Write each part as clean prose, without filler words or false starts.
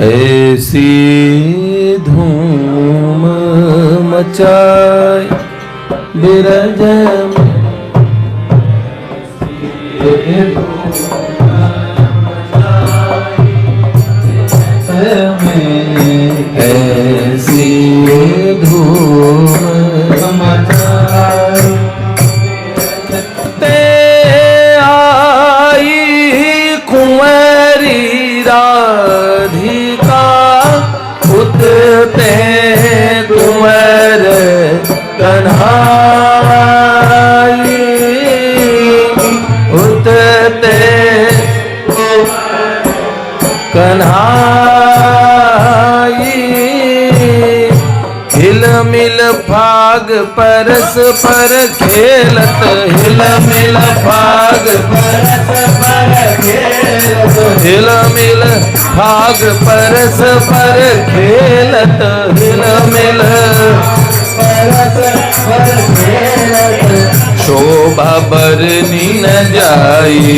ऐसी धूम मचाई बिरज ऐसी धूम मचाई ते आई कुंवरी राधिका उतते कुंवर कन्हाई उतते कन्हाई हिल मिल फाग परस पर खेलत हिल मिल फाग परस पर खेलत हिल मिल फाग परस पर खेलत हिल मिल परस पर खेलत शोभा बरनी न जाई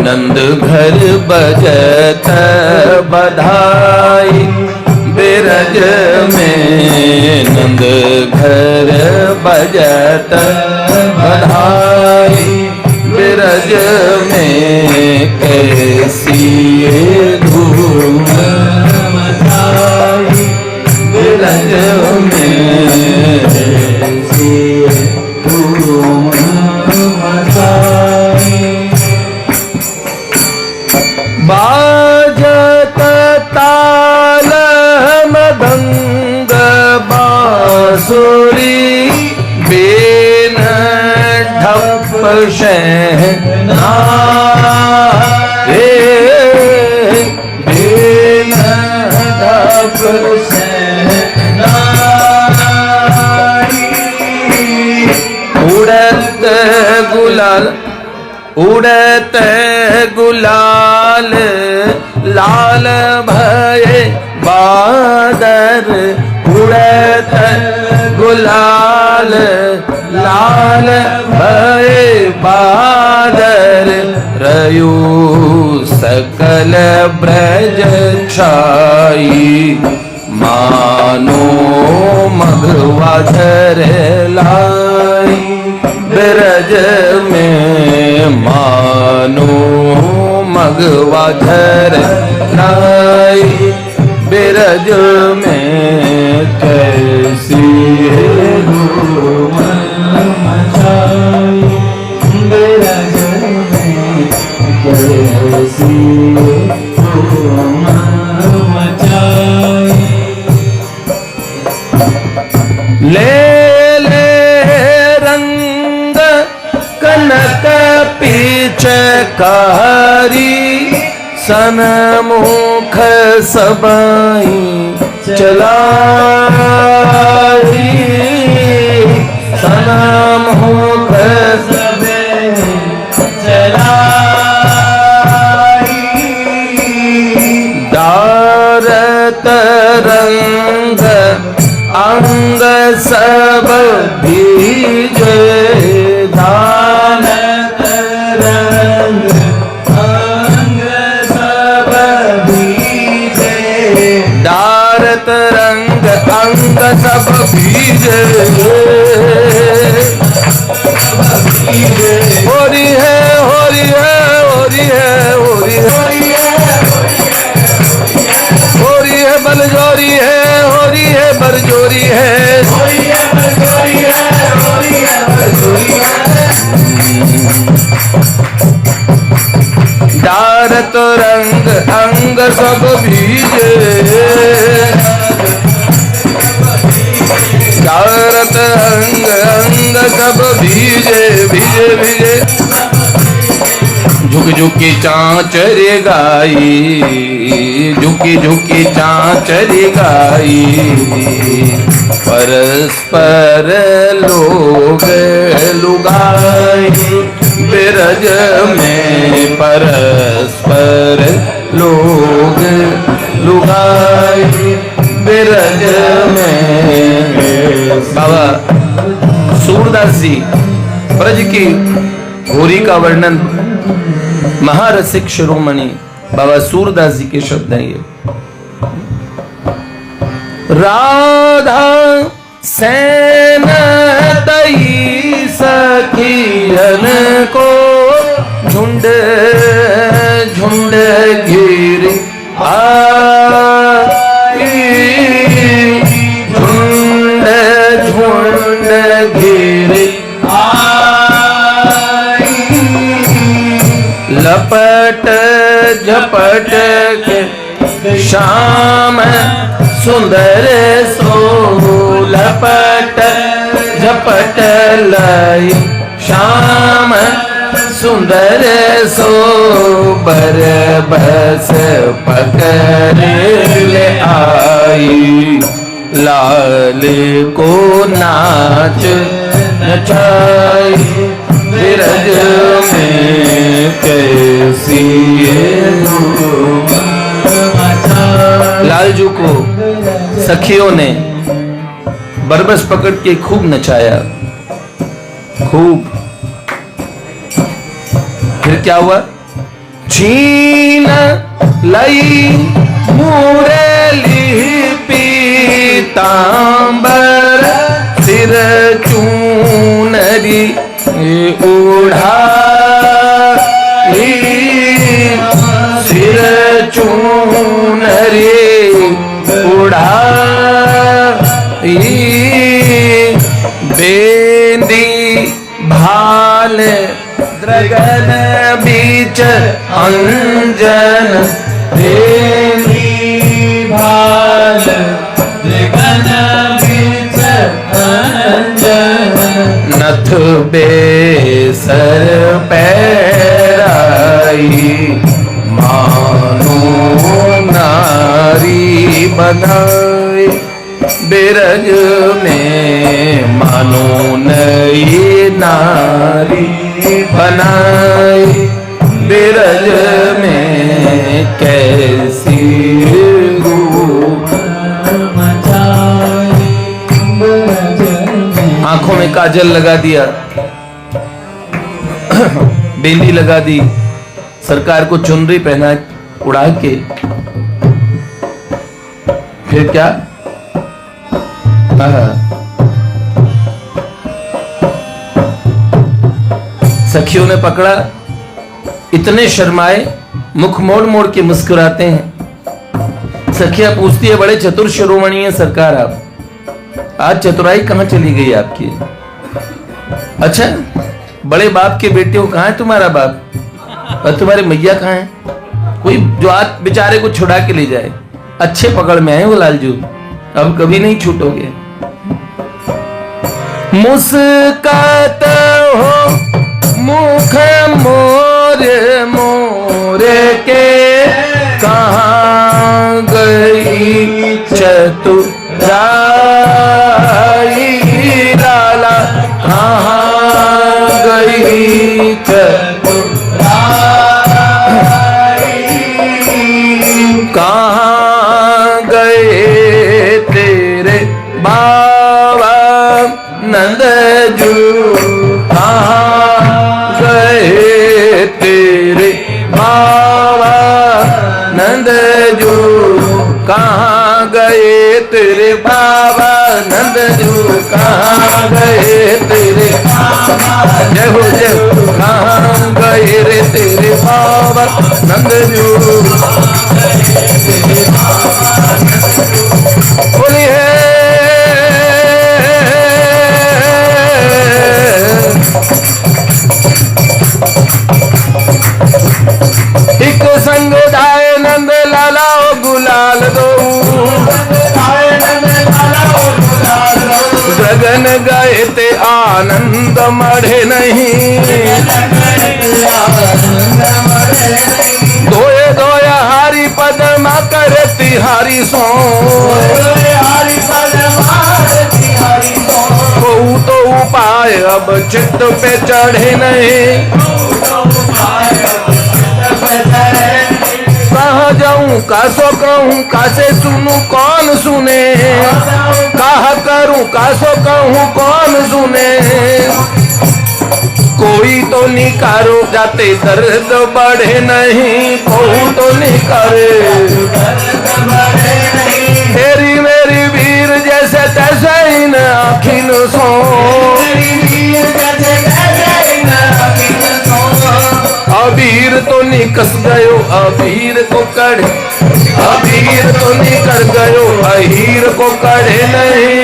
नंद घर बजत बधाई बिरज में नंद घर बजत बधाई बिरज में कैसी धूम मचाई बिरज में कैसी धूम मचाई बाजत ताल मदंग बांसुरी बेन ढप शहनाई बेन ढप शहनाई उड़त गुलाल उड़त गुलाल लाल भये बादर उड़त गुलाल लाल भये बादर रयु सकल ब्रज छाई मानो मघवा धर लाई बिरज में मानो मघवा धर लाई बिरज में कैसी धूम मचाई बिरज में कैसी धूम मचाई ले रंग कनक पिचकारी सनमुख सबई चलाई सनमुख सबई चलाई दारत रंग अंग सब भीजे दानत रंग अंग सब भीजे दारत रंग अंग सब भीजे होरी है होरी है होरी है होरी है होरी है बलजोरी है होरी है बरजोरी है दारत रंग अंग सब भीजे दारत अंग अंग सब भीजे भीजे भीजे झुक झुकी चांचर गाई झुकी झुकी चांचर गाई परस्पर लोग लुगाई बिरज में परस्पर लोग लुगाई बिरज में। बाबा सूरदास जी ब्रज की होरी का वर्णन महारसिक शिरोमणि बाबा सूरदास जी के शब्द हैं ये। राधा सैन तई सखियन को झुंड झुंड घेर आई, झुंड झुंड घेर आई, लपट झपट के श्याम सुंदर सो, लपट झपट लाई श्याम सुंदर सो, बर बस पकड़ ले आई, लाल को नाच नचाई, विरज में कैसी लालजू को सखियों ने बरबस पकड़ के खूब नचाया, खूब। फिर क्या हुआ? छीन लई मुरली पीतांबर, सिर चूनरी ओढ़ाई, सिर चूनरी ओढ़ाई, बेंदी भाल द्रगन बीच अंजन, बेंदी भाल द्रगन बीच अंजन, नथ बेसर पैराई, मानो नारी बनाए, बिरज में मानो नई नारी बनाए, बिरज में कैसी रूप मचाए, आंखों में काजल लगा दिया, बिंदी लगा दी, सरकार को चुनरी पहना उड़ा के। फिर क्या? सखियों ने पकड़ा, इतने शर्माए, मुख मोड़ मोड़ के मुस्कुराते हैं। सखिया पूछती है, बड़े चतुर शिरोमणि हैं सरकार आप, आज चतुराई कहां चली गई आपकी? अच्छा, बड़े बाप के बेटे हो, कहां है तुम्हारा बाप और तुम्हारे मैया कहां है? कोई जो आज बेचारे को छुड़ा के ले जाए। अच्छे पकड़ में है वो लालजू, अब कभी नहीं छूटोगे। मुस्कात हो मुख मोर मोर के, कहाँ गई चतुराई, लाला कहाँ गई चतुराई, कहाँ गए तेरे बाबा नंदजू, कहाँ गए तेरे बाबा नंदजू, कहाँ गए तेरे बाबा नंदजू, कहाँ गए तेरे बाबा, जय हो जय हो, कहाँ गए रे तेरे बाबा नंदजू, बोली है एक संग उठाए नंद लाला ओ गुलाल दो, गगन गए ते आनंद मढ़े नहीं, धोए धोया हारी पदमा करती हारी सो, तो उपाय अब चित्त पे चढ़े नहीं, कहाँ जाऊं कासो कहूं कासे सुनूं कौन सुने, कहा करूं कासो कहूं कौन सुने, कोई तो निकारो जाते दर्द बढ़े नहीं, कोई तो निकारे तेरी मेरी वीर जैसे तैसे इन आखिन सो, अबीर तो निकस गयो अबीर को कड़े, अबीर तो निकल गयो अहीर को कड़े नहीं।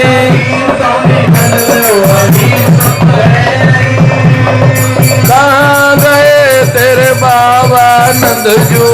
कहाँ गए तेरे बाबा नंदजू,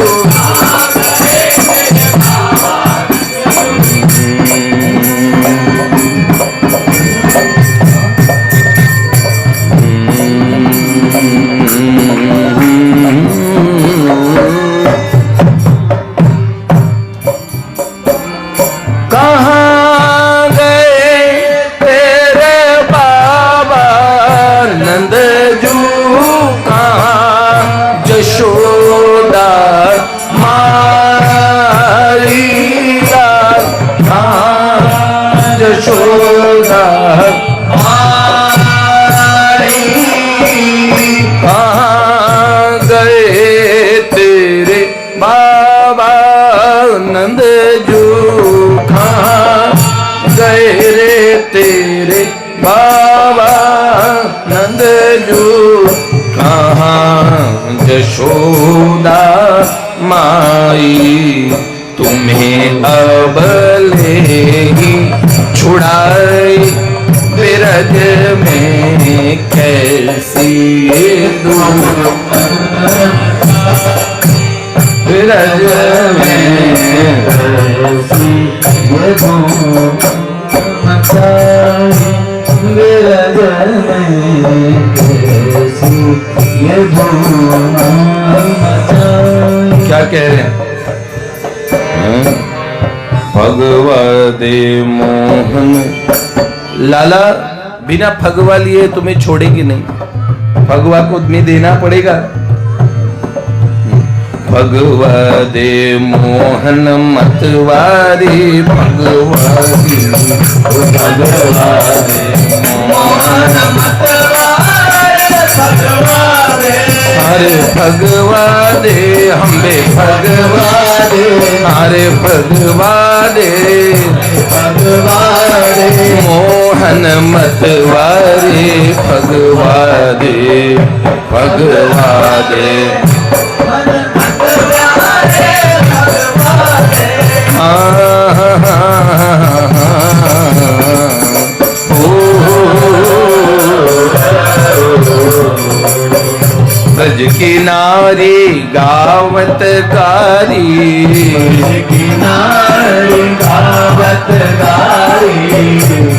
तेरे बाबा नंदजू कहाँ जशोदा माई, तुम्हें अब ले ही छुड़ाई बिरज में कैसी दूर, बिरज में कैसी क्या कह रहे हैं? भगवते मोहन लाला बिना भगवा लिए तुम्हें छोड़ेंगे नहीं, भगवा को तुम्हें देना पड़ेगा। भगवते मोहन मतवारी भगवारी, भगवते मोहन हरे भगवादे हम्बे भगवादे, हरे भगवादे भगवादे मोहन मतवारे भगवादे भगवादे ब्रज की नारी गावत गारी, गावत गारी,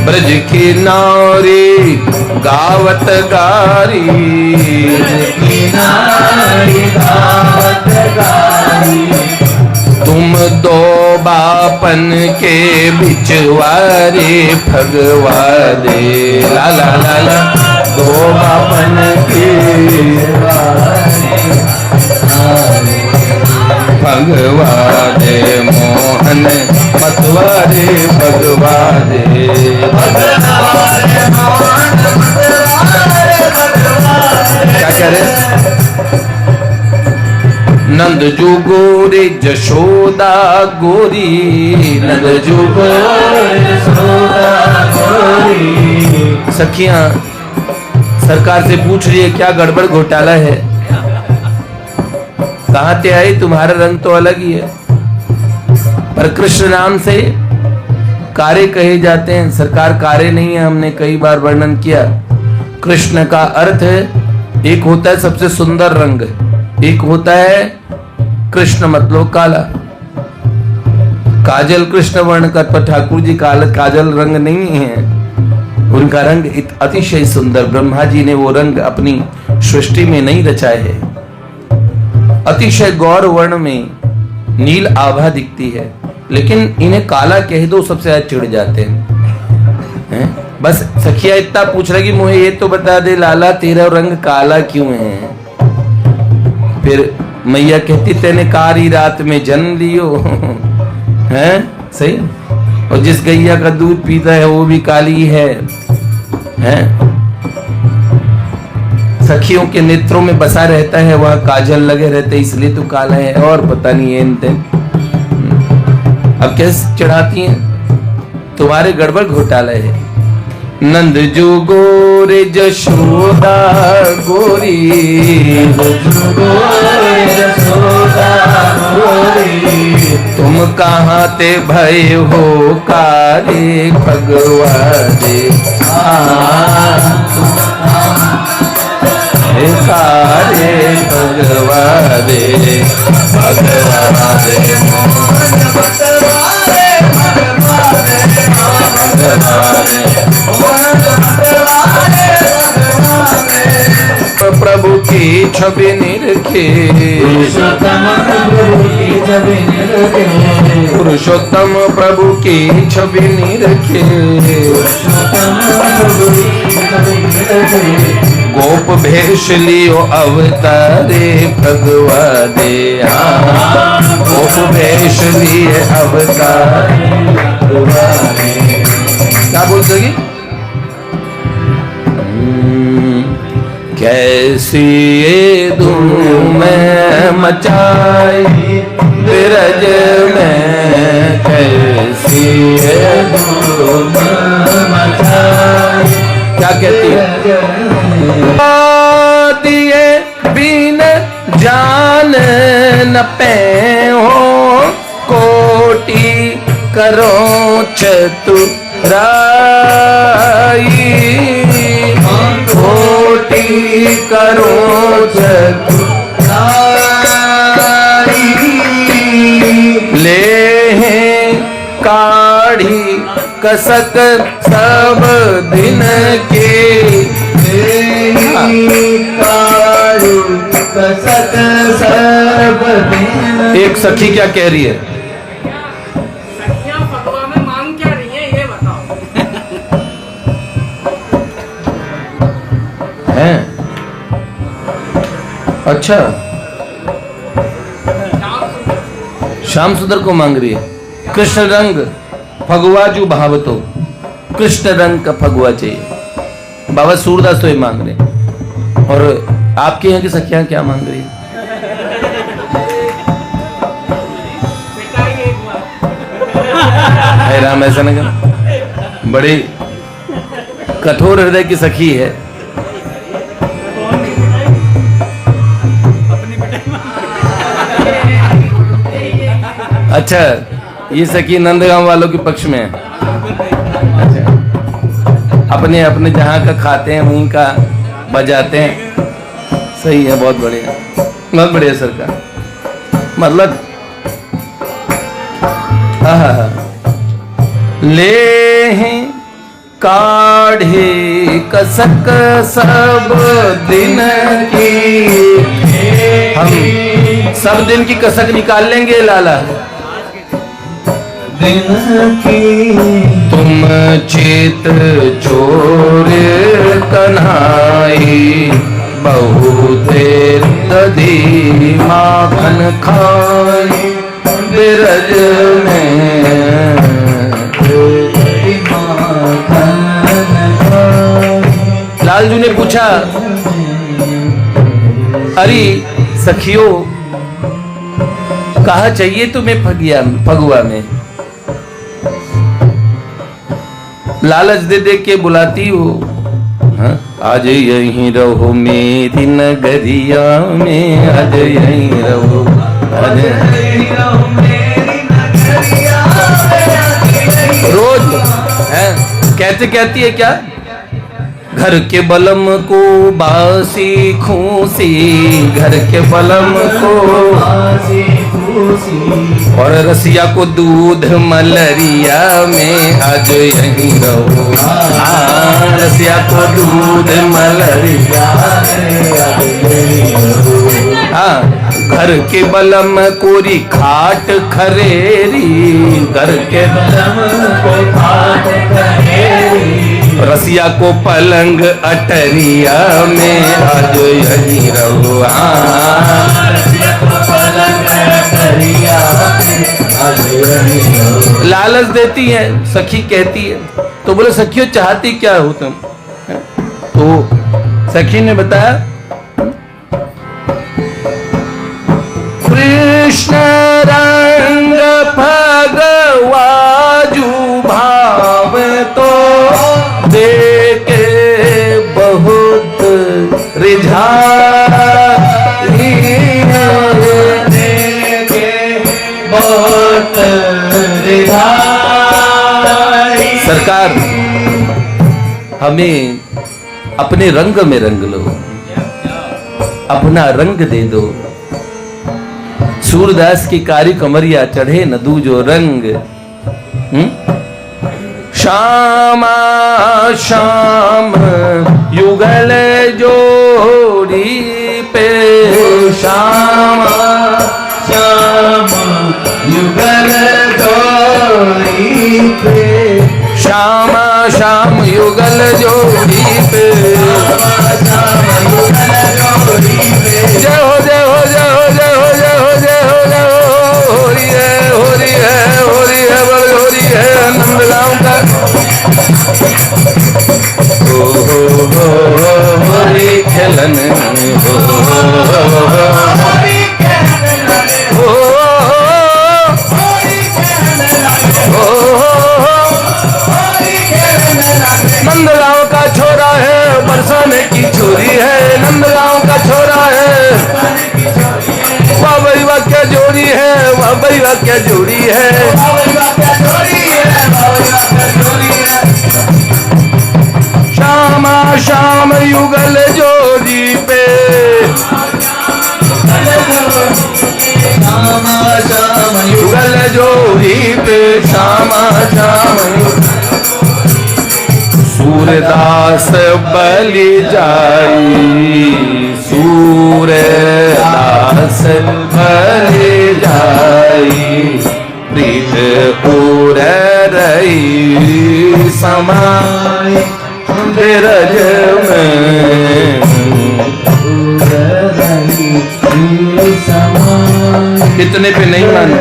ब्रज की नारी गावत गारी, गावत गारी। तुम दो बापन के बिचवारे भगवादे ला ला ला ला, दो बापन के भगवादे मोहन मतवारे भगवादे, क्या कह रहे? नंदजू गोरी जशोदा गोरी, नंदजू गोरी जशोदा गोरी। सखियां सरकार से पूछ रही है क्या गड़बड़ घोटाला है, कहां से आई, तुम्हारा रंग तो अलग ही है। पर कृष्ण नाम से कारे कहे जाते हैं, सरकार कारे नहीं है, हमने कई बार वर्णन किया। कृष्ण का अर्थ है, एक होता है सबसे सुंदर रंग, एक होता है कृष्ण मतलब काला। काजल कृष्ण वर्ण का, पर ठाकुर जी काजल रंग नहीं है, उनका रंग अतिशय सुंदर। ब्रह्मा जी ने वो रंग अपनी सृष्टि में नहीं रचाए है। अतिशय गौर वर्ण में नील आभा दिखती है, लेकिन इन्हें काला कह दो सबसे ज्यादा चिढ़ जाते हैं। बस सखिया इतना पूछ रहा कि मुझे ये तो बता दे लाला तेरा रंग काला क्यों है। फिर मैया कहती तेने कारी रात में जन्म लियो है सही, और जिस गैया का दूध पीता है वो भी काली है। सखियों के नेत्रों में बसा रहता है, वहां काजल लगे रहते इसलिए तो काला है, और पता नहीं है इनते। अब कैसे चढ़ाती हैं? तुम्हारे गड़बड़ घोटाला है। नंद जो गोरे जशोदा गोरी, तुम कहाँ ते भय हो कारे भगवा दे, कारे भगवा दे, भगवा प्रभु की छवि निरखे, पुरुषोत्तम प्रभु की छवि निरखे, गोप भेष लियो अवतारे भगवा दे, गोप भेष लिए अवतार। क्या बोल सकी? कैसी ये धूम मचाई बिरज में, कैसी ये धूम मचाई। क्या कहती है? दिए बिन जान न पे हो, कोटि करो चतुराई, कोटि करो चतुराई। ले काढ़ी कसक सब दिन के, कसक सब दिन। एक सखी क्या कह रही है? सखियां फगवा में मांग क्या रही है ये बताओ। हैं? अच्छा, श्याम सुंदर को मांग रही है। कृष्ण रंग फगुआ जो भावतो, कृष्ण रंग का फगुआ चाहिए। बाबा सूरदास तो ये मांग रहे। और आपके यहाँ की सखियां क्या मांग रही है? राम ऐसा नहीं कर, बड़ी कठोर हृदय की सखी है। अच्छा, ये सखी नंदगांव वालों के पक्ष में है। अच्छा, अपने अपने जहाँ का खाते हैं वहीं का बजाते हैं। सही है, बहुत बढ़िया, बहुत बढ़िया सरकार। मतलब ले काढ़े कसक सब दिन की, हम सब दिन की कसक निकाल लेंगे लाला। दिन की तुम चित चोर कन्हाई, बहुते दधी माखन खाई, बिरज में लालजू ने पूछा, अरे सखियों कहा चाहिए तुम्हें फगुआ में? लालच दे दे के बुलाती हो। हाँ? आज यहीं रहो मेरी नगरिया में, आज यहीं रहो, आज रोज है कहते कहती है क्या? घर के बलम को बासी खूसी, घर के बलम को बासी खूसी, और रसिया को दूध मलरिया में, आज यहीं रहो। रसिया को दूध मलरिया में, आज यहीं रहो। हाँ, घर के बलम कोरी खाट खरेरी, घर के बलम को खाट खरेरी, रसिया को पलंग अटरिया में, आज यहीं रहो। रसिया को पलंग अटरिया में, आज यहीं रहो। लालच देती है सखी, कहती है। तो बोले सखियों चाहती क्या हो तुम? तो सखी ने बताया, हमें अपने रंग में रंग लो, अपना रंग दे दो। सूरदास की कारी कमरिया चढ़े न दूजो रंग। श्यामा श्याम युगल जोड़ी पे, श्यामा श्याम युगल जोड़ी पे, श्यामा श्याम युगल जोड़ी पे, जय हो जय हो जय हो जय हो जय हो जय हो जय हो, हो रही है हो रही है हो रही है बड़ हो रही है नंदलाओं का। हो रे खेलन हो नंदलाओं का छोरा है बरसाने की छोरी है, नंदलाओं का छोरा है, वाह भाई वाह क्या जोड़ी है, वाह भाई वाह क्या जोड़ी है। श्यामा श्याम युगल जोड़ी पे, श्यामा श्याम युगल जोड़ी पे, श्यामा श्याम। सूरदास बलि जाई, सूरदास बलि जाई, प्रीत उर रही समाई बिरज में। इतने पे नहीं माने।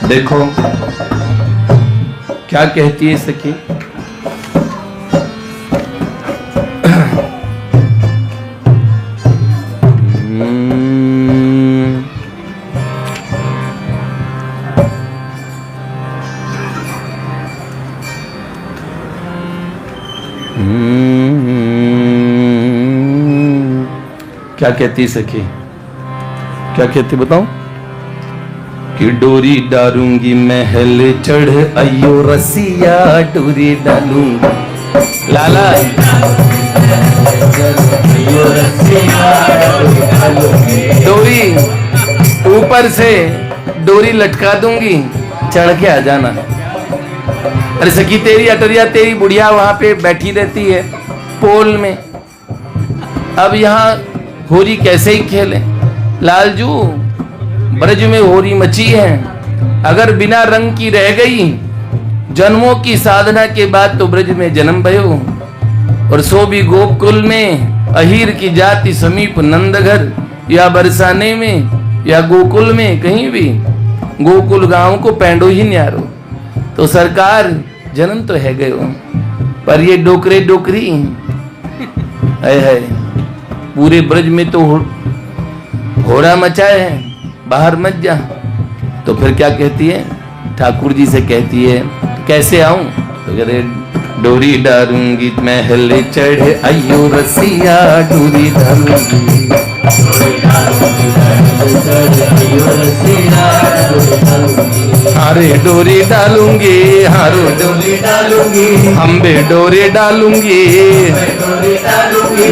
देखो क्या कहती है सखी, क्या कहती सखी, क्या कहती बताऊं? कि डोरी डालूंगी महल चढ़ अयो रसिया, डोरी डालूंगी लाला, डोरी ऊपर से डोरी लटका दूंगी, चढ़ के आ जाना। अरे सखी तेरी अटरिया तेरी बुढ़िया वहां पे बैठी रहती है पोल में, अब यहाँ होरी कैसे ही खेले? लालजू ब्रज में होरी मची है, अगर बिना रंग की रह गई, जन्मों की साधना के बाद तो ब्रज में जन्म भयो, और सो भी गोकुल में अहीर की जाति समीप नंदघर, या बरसाने में या गोकुल में कहीं भी, गोकुल गांव को पैंडो ही न्यारो। तो सरकार जन्म तो है गयो, पर ये डोकरे डोकरी है पूरे ब्रज में तो होड़ा मचाए है, बाहर मत जा। तो फिर क्या कहती है? ठाकुर जी से कहती है कैसे आऊं? तो कह रहे डोरी डालूंगी महल चढ़ अयो रसिया, डोरी डालूंगी हारे डोरी डालूंगी, हारो डोरी डालूंगी, हम बे डोरी डालूंगी,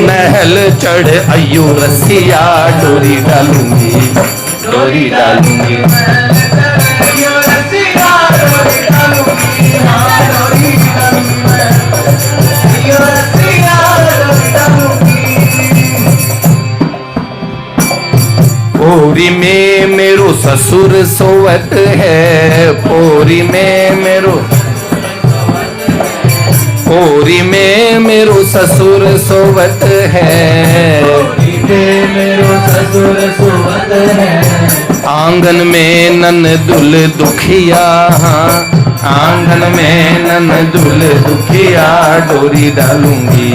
महल चढ़ अयो रसिया, डोरी डालूंगी, डोरी डालूंगी। पोरी में मेरो ससुर सोवत है, पोरी में मेरो, पोरी में मेरो ससुर सोवत है, पोरी में मेरो ससुर सोवत है, आंगन में नन दुल दुखिया, आंगन में नन दुल दुखिया, डोरी डालूंगी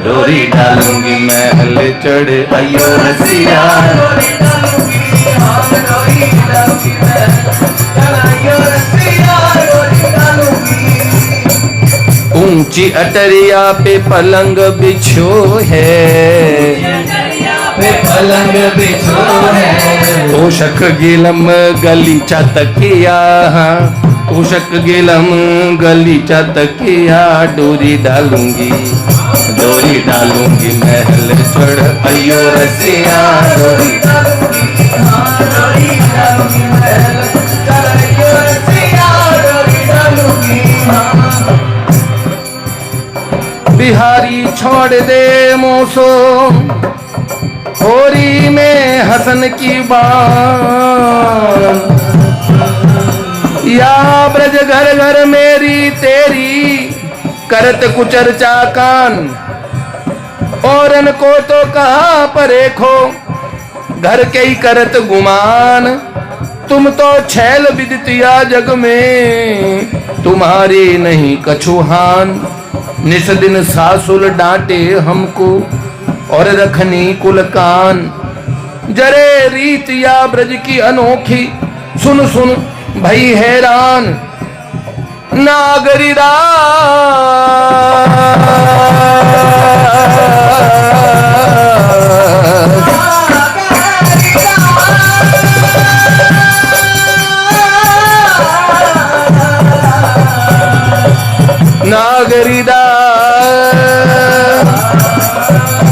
डोरी डालूंगी, महल चढ़ अयो रसिया, डोरी डालूंगी, डोरी डालूंगी, महल चढ़ अयो रसिया, डोरी डालूंगी। ऊंची अटरिया पे पलंग बिछो है, पे पलंग बिछो है, तोशक गिलम गलीचा तकिया, तोशक गिलम गलीचा तकिया, डोरी डालूंगी डोरी डालूंगी, महल चढ़ अयो रसिया, डोरी डालूंगी, डोरी डालूंगी, महल चढ़ अयो रसिया, डोरी डालूंगी। बिहारी छोड़ दे मोसो, होरी में हसन की बात, या ब्रज घर घर मेरी तेरी करत कुचर्चा कान, औरन को तो कहा परेखो घर के ही करत गुमान, तुम तो छैल विदितिया जग में, तुम्हारी नहीं कछुहान, निस दिन सासुल डांटे हमको और रखनी कुल कान, जरे रीत या ब्रज की अनोखी, सुन सुन भई हैरान, नागरिदा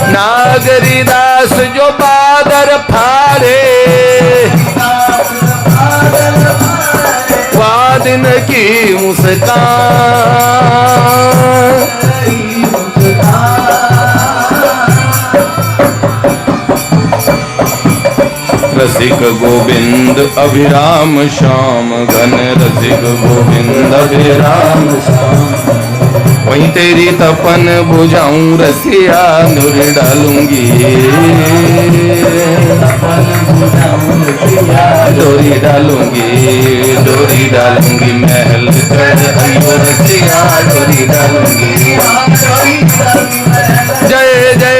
नागरिदास जो बादर फाड़े, वादिन की मुस्कान, रसिक गोविंद अभिराम श्याम घन, रसिक गोविंद अभिराम श्याम, वहीं तेरी तपन बुझाऊं रसिया, डोरी डालूंगी डोरी डालूंगी डोरी डालूंगी, महल चढ़ अयो रसिया, डोरी डालूंगी। जय जय